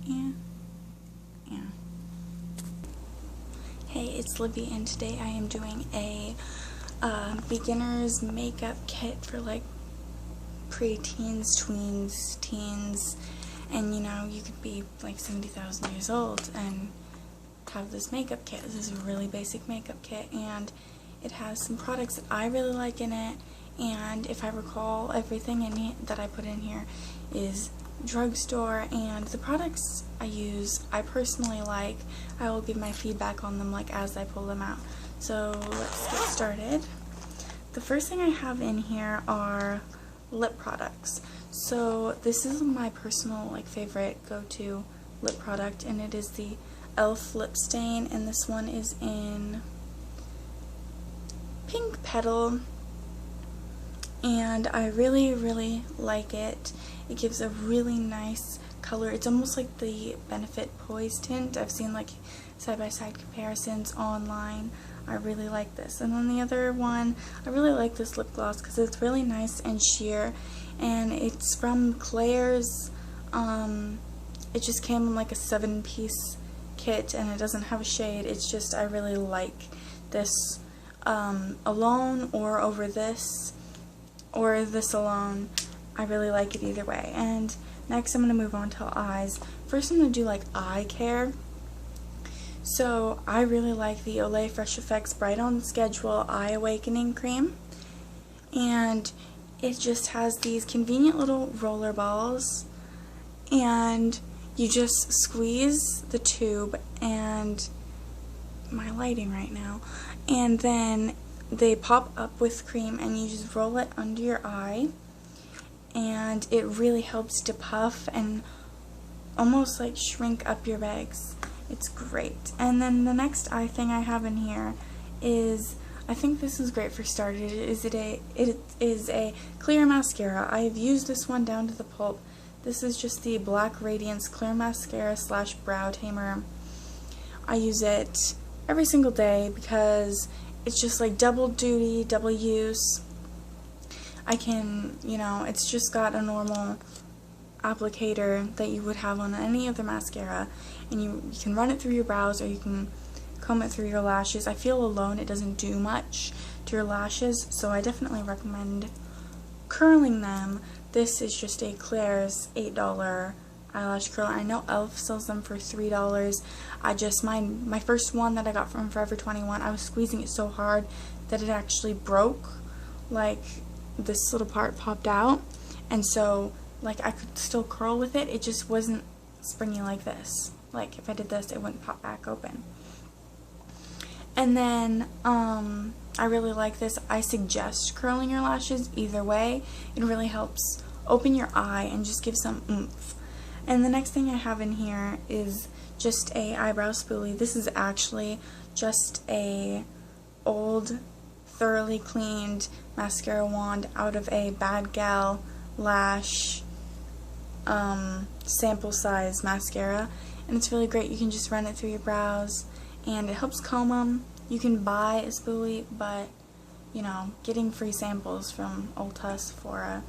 And yeah. Hey, it's Libby, and today I am doing a beginner's makeup kit for like pre-teens, tweens, teens, and you know, you could be like 70,000 years old and have this makeup kit. This is a really basic makeup kit, and it has some products that I really like in it, and if I recall, everything in it that I put in here is drugstore, and the products I use I personally like. I will give my feedback on them like as I pull them out. So let's get started. The first thing I have in here are lip products. So this is my personal like favorite go-to lip product, and it is the e.l.f. lip stain, and this one is in Pink Petal, and I really like it. It gives a really nice color. It's almost like the Benefit Poise tint. I've seen like side-by-side comparisons online. I really like this. And then the other one, I really like this lip gloss because it's really nice and sheer, and it's from Claire's. It just came in like a 7-piece kit, and it doesn't have a shade. It's just, I really like this alone or over this, or this alone. I really like it either way. And next I'm going to move on to eyes. First I'm going to do like eye care. So I really like the Olay Fresh Effects Bright on Schedule Eye Awakening Cream, and it just has these convenient little roller balls, and you just squeeze the tube, and my lighting right now, and then they pop up with cream, and you just roll it under your eye, and it really helps to puff and almost like shrink up your bags. It's great. And then the next eye thing I have in here is, I think this is great for starters. It is a clear mascara. I have used this one down to the pulp. This is just the Black Radiance Clear Mascara / Brow Tamer. I use it every single day because it's just like double duty, double use. I can, you know, it's just got a normal applicator that you would have on any other mascara, and you can run it through your brows, or you can comb it through your lashes. I feel alone it doesn't do much to your lashes, so I definitely recommend curling them. This is just a Claire's $8 eyelash curler. I know e.l.f. sells them for $3. I just, my first one that I got from Forever 21, I was squeezing it so hard that it actually broke. Like, this little part popped out, and so like I could still curl with it. It just wasn't springy like this. Like if I did this, it wouldn't pop back open. And then I really like this. I suggest curling your lashes either way. It really helps open your eye and just give some oomph. And the next thing I have in here is just a eyebrow spoolie. This is actually just a old, thoroughly cleaned mascara wand out of a Bad Gal Lash sample size mascara, and it's really great. You can just run it through your brows, and it helps comb them. You can buy a spoolie, but you know, getting free samples from Ulta, Sephora,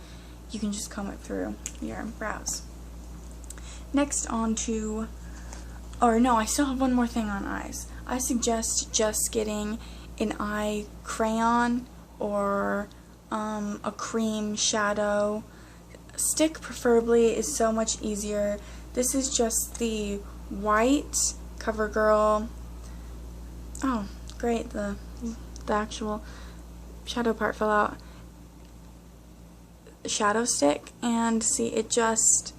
you can just comb it through your brows. Next on to, or no, I still have one more thing on eyes. I suggest just getting an eye crayon or a cream shadow stick, preferably, is so much easier. This is just the white CoverGirl. Oh, great, the actual shadow part fell out. Shadow stick, and see, it just,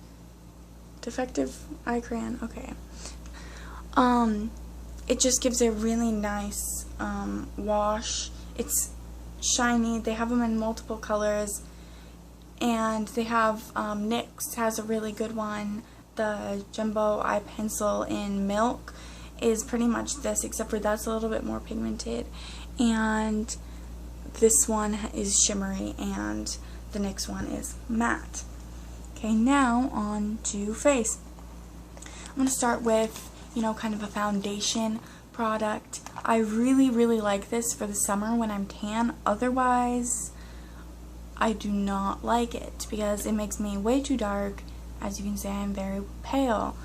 defective eye crayon, okay. It just gives a really nice wash. It's shiny. They have them in multiple colors, and they have NYX has a really good one. The Jumbo Eye Pencil in Milk is pretty much this, except for that's a little bit more pigmented, and this one is shimmery, and the NYX one is matte. Okay, now on to face. I'm going to start with, you know, kind of a foundation product. I really like this for the summer when I'm tan. Otherwise, I do not like it because it makes me way too dark. As you can see, I'm very pale.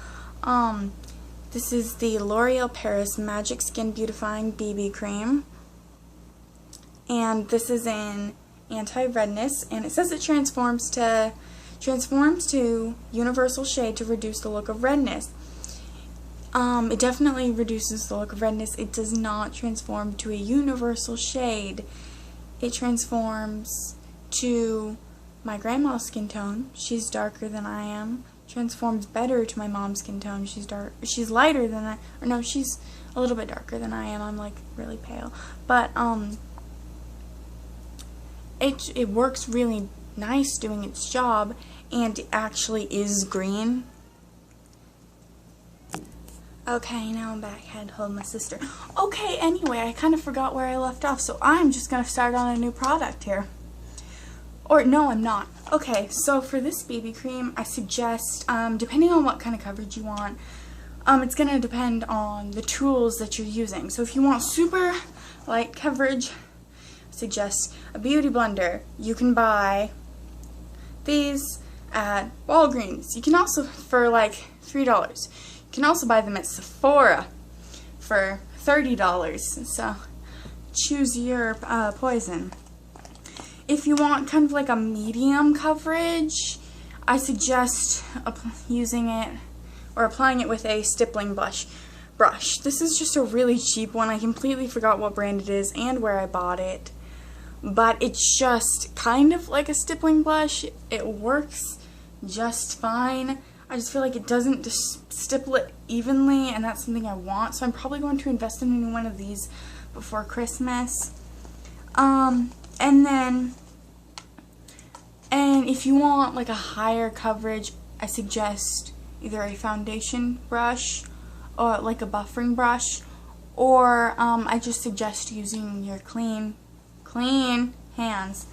This is the L'Oreal Paris Magic Skin Beautifying BB Cream. And this is in anti-redness, and it says it transforms to universal shade to reduce the look of redness. It definitely reduces the look of redness. It does not transform to a universal shade. It transforms to my grandma's skin tone. She's darker than I am. Transforms better to my mom's skin tone. She's lighter than I, or no, she's a little bit darker than I am. I'm like really pale. But it works really nice doing its job, and it actually is green. Okay, now I'm back. Had to hold my sister. Okay, anyway, I kind of forgot where I left off, so I'm just going to start on a new product here. Or, no, I'm not. Okay, so for this BB cream, I suggest, depending on what kind of coverage you want, it's going to depend on the tools that you're using. So if you want super light coverage, I suggest a beauty blender. You can buy these at Walgreens. You can also, for like $3. You can also buy them at Sephora for $30, so choose your poison. If you want kind of like a medium coverage, I suggest using it or applying it with a stippling brush. This is just a really cheap one. I completely forgot what brand it is and where I bought it, but it's just kind of like a stippling brush. It works just fine. I just feel like it doesn't stipple it evenly, and that's something I want, so I'm probably going to invest in a new one of these before Christmas. And if you want like a higher coverage, I suggest either a foundation brush or like a buffering brush, or I just suggest using your clean hands.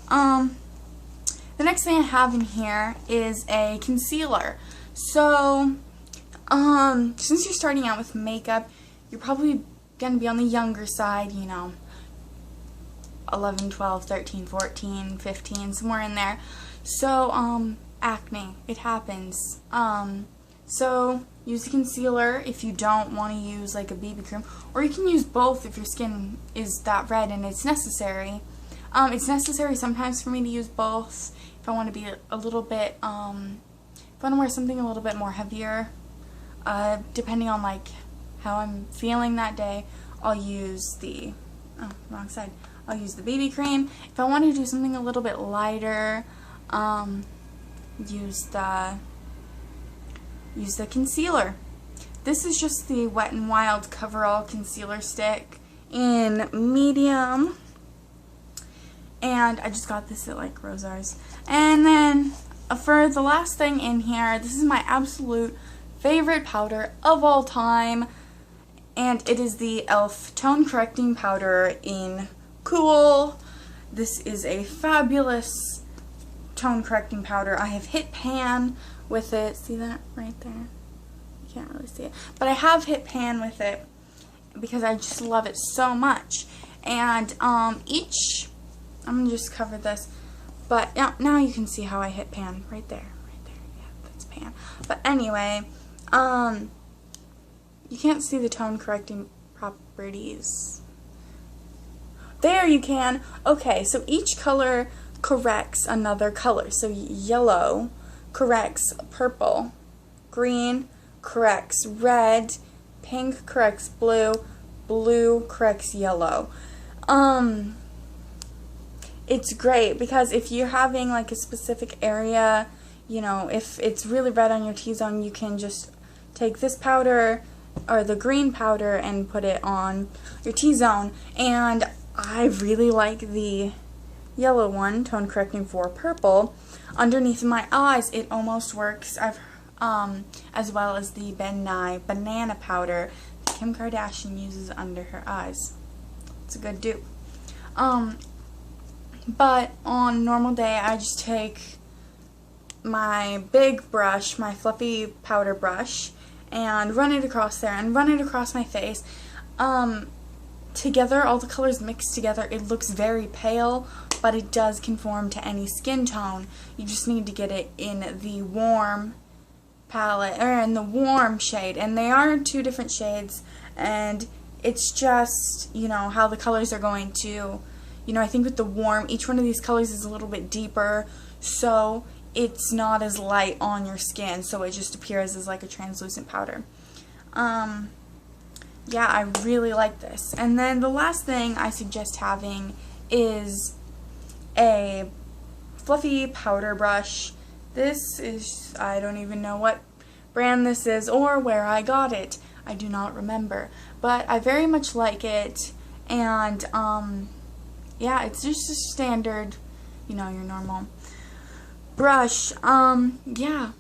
The next thing I have in here is a concealer. So, since you're starting out with makeup, you're probably going to be on the younger side, you know, 11, 12, 13, 14, 15, somewhere in there. So, acne, it happens. So, use a concealer if you don't want to use like a BB cream, or you can use both if your skin is that red and it's necessary. It's necessary sometimes for me to use both if I want to be a little bit, if I want to wear something a little bit more heavier, depending on like how I'm feeling that day, I'll use the, wrong side, I'll use the BB cream. If I want to do something a little bit lighter, use the concealer. This is just the Wet n Wild Coverall Concealer Stick in medium. And I just got this at like Rosar's. And then for the last thing in here, this is my absolute favorite powder of all time. And it is the e.l.f. Tone Correcting Powder in Cool. This is a fabulous tone correcting powder. I have hit pan with it. See that right there? You can't really see it. But I have hit pan with it because I just love it so much. And I'm going to just cover this, but now you can see how I hit pan right there, yeah, that's pan. But anyway, you can't see the tone correcting properties. There you can. Okay, so each color corrects another color. So yellow corrects purple, green corrects red, pink corrects blue, blue corrects yellow. It's great because if you're having like a specific area, you know, if it's really red on your T-zone, you can just take this powder or the green powder and put it on your T-zone. And I really like the yellow one, tone correcting for purple. Underneath my eyes, it almost works. As well as the Ben Nye banana powder that Kim Kardashian uses under her eyes. It's a good dupe. But on a normal day, I just take my big brush, my fluffy powder brush, and run it across there and run it across my face. Together, all the colors mixed together, it looks very pale, but it does conform to any skin tone. You just need to get it in the warm palette, or in the warm shade, and they are 2 different shades, and it's just, you know, how the colors are going to, you know, I think with the warm, each one of these colors is a little bit deeper, so it's not as light on your skin, so it just appears as like a translucent powder. Yeah, I really like this. And then the last thing I suggest having is a fluffy powder brush. This is, I don't even know what brand this is or where I got it. I do not remember. But I very much like it, and yeah, it's just a standard, you know, your normal brush. Yeah.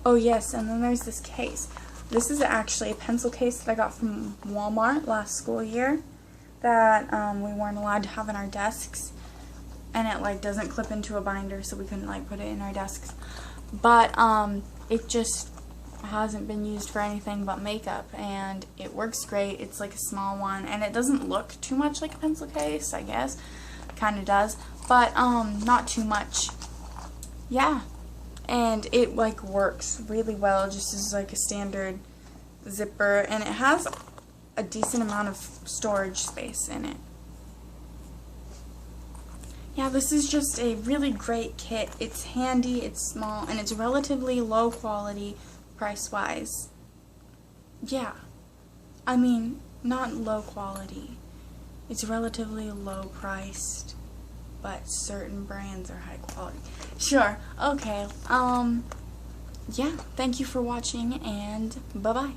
Oh yes, and then there's this case. This is actually a pencil case that I got from Walmart last school year that we weren't allowed to have in our desks, and it like doesn't clip into a binder, so we couldn't like put it in our desks. But it just hasn't been used for anything but makeup, and it works great. It's like a small one, and it doesn't look too much like a pencil case, I guess. Kind of does, but not too much. Yeah. And it like works really well, just as like a standard zipper, and it has a decent amount of storage space in it. Yeah, this is just a really great kit. It's handy, it's small, and it's relatively low quality price-wise. Yeah, I mean, not low quality. It's relatively low priced, but certain brands are high quality. Sure, okay, yeah, thank you for watching, and bye-bye.